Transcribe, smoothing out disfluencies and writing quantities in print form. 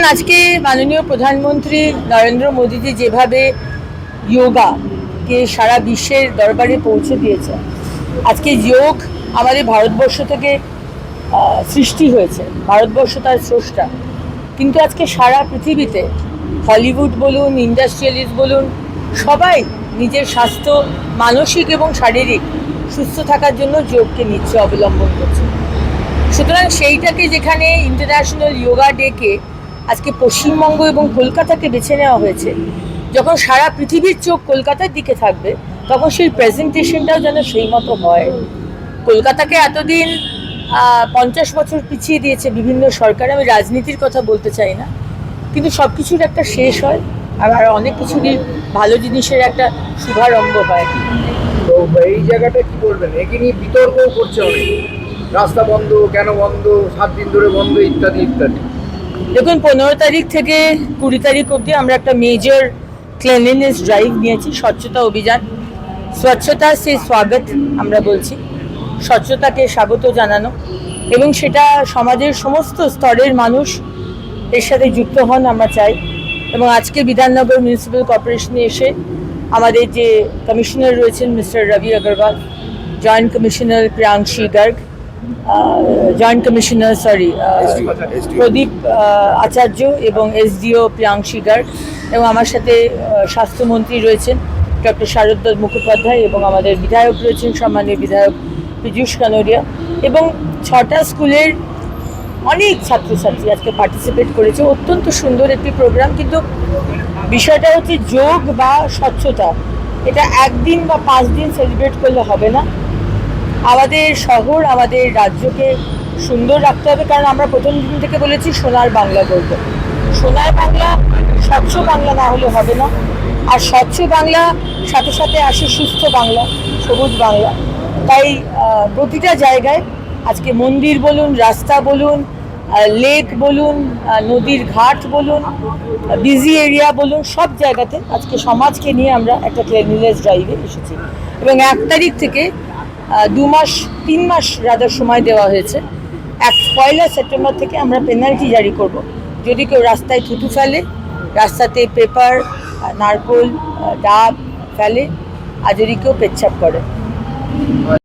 দেখুন, আজকে মাননীয় প্রধানমন্ত্রী নরেন্দ্র মোদীজি যেভাবে যোগাকে সারা বিশ্বের দরবারে পৌঁছে দিয়েছে, আজকে যোগ আমাদের ভারতবর্ষ থেকে সৃষ্টি হয়েছে, ভারতবর্ষ তার স্রষ্টা, কিন্তু আজকে সারা পৃথিবীতে হলিউড বলুন, ইন্ডাস্ট্রিয়ালিস্ট বলুন, সবাই নিজের স্বাস্থ্য, মানসিক এবং শারীরিক সুস্থ থাকার জন্য যোগকে নিচ্ছে, অবলম্বন করছে। সুতরাং সেইটাকে যেখানে ইন্টারন্যাশনাল যোগা ডেকে আজকে পশ্চিমবঙ্গ এবং কলকাতাকে বেছে নেওয়া হয়েছে, যখন সারা পৃথিবীর চোখ কলকাতার দিকে থাকবে, তখন সেই প্রেজেন্টেশনটাও যেন সেই মতো হয়। কলকাতাকে এতদিন 50 বছর পিছিয়ে দিয়েছে বিভিন্ন সরকার। আমি রাজনীতির কথা বলতে চাই না, কিন্তু সব কিছুর একটা শেষ হয়, আর অনেক কিছুরই ভালো জিনিসের একটা শুভারম্ভ হয়। তো এই জায়গাটা কি বলবেন? একে নিয়ে বিতর্কও করছে অনেক, রাস্তা বন্ধ কেন বন্ধ, 7 দিন ধরে বন্ধ, ইত্যাদি ইত্যাদি। দেখুন, 15 তারিখ থেকে 20 তারিখ অবধি আমরা একটা মেজর ক্লিনলিনেস ড্রাইভ নিয়েছি, স্বচ্ছতা অভিযান। স্বচ্ছতা সে স্বাগত আমরা বলছি, স্বচ্ছতাকে স্বাগত জানানো, এবং সেটা সমাজের সমস্ত স্তরের মানুষ এর সাথে যুক্ত হন আমরা চাই। এবং আজকে বিধাননগর মিউনিসিপ্যাল কর্পোরেশনে এসে আমাদের যে কমিশনার রয়েছেন mister Ravi Agarwal, joint commissioner Priyanshi Garg, joint commissioner Pradip Acharya এবং এসডিও প্রিয়াংশী গার্গ, এবং আমার সাথে স্বাস্থ্যমন্ত্রী রয়েছেন ডক্টর শারদ মুখোপাধ্যায়, এবং আমাদের বিধায়ক রয়েছেন সম্মানীয় বিধায়ক পীযূষ কানোরিয়া, এবং 6টা স্কুলের অনেক ছাত্রছাত্রী আজকে পার্টিসিপেট করেছে। অত্যন্ত সুন্দর একটি প্রোগ্রাম। কিন্তু বিষয়টা হচ্ছে যোগ বা স্বচ্ছতা, এটা একদিন বা 5 দিন সেলিব্রেট করলে হবে না। আমাদের শহর, আমাদের রাজ্যকে সুন্দর রাখতে হবে, কারণ আমরা প্রথম দিন থেকে বলেছি সোনার বাংলা গড়ব। সোনার বাংলা, স্বচ্ছ বাংলা না হলে হবে না। আর স্বচ্ছ বাংলা সাথে সাথে আসে সুস্থ বাংলা, সবুজ বাংলা। তাই প্রতিটা জায়গায় আজকে মন্দির বলুন, রাস্তা বলুন, লেক বলুন, নদীর ঘাট বলুন, বিজি এরিয়া বলুন, সব জায়গাতে আজকে সমাজকে নিয়ে আমরা একটা ক্লিনলিনেস ড্রাইভে এসেছি। এবং 1 তারিখ থেকে 2 মাস 3 মাস রাদার সময় দেওয়া হয়েছে। 1 সেপ্টেম্বর থেকে আমরা পেনাল্টি জারি করব যদি কেউ রাস্তায় থুতু ফেলে, রাস্তাতে পেপার, নারকোল, ডাব ফেলে, আর যদি কেউ পেচ্ছাপ করে।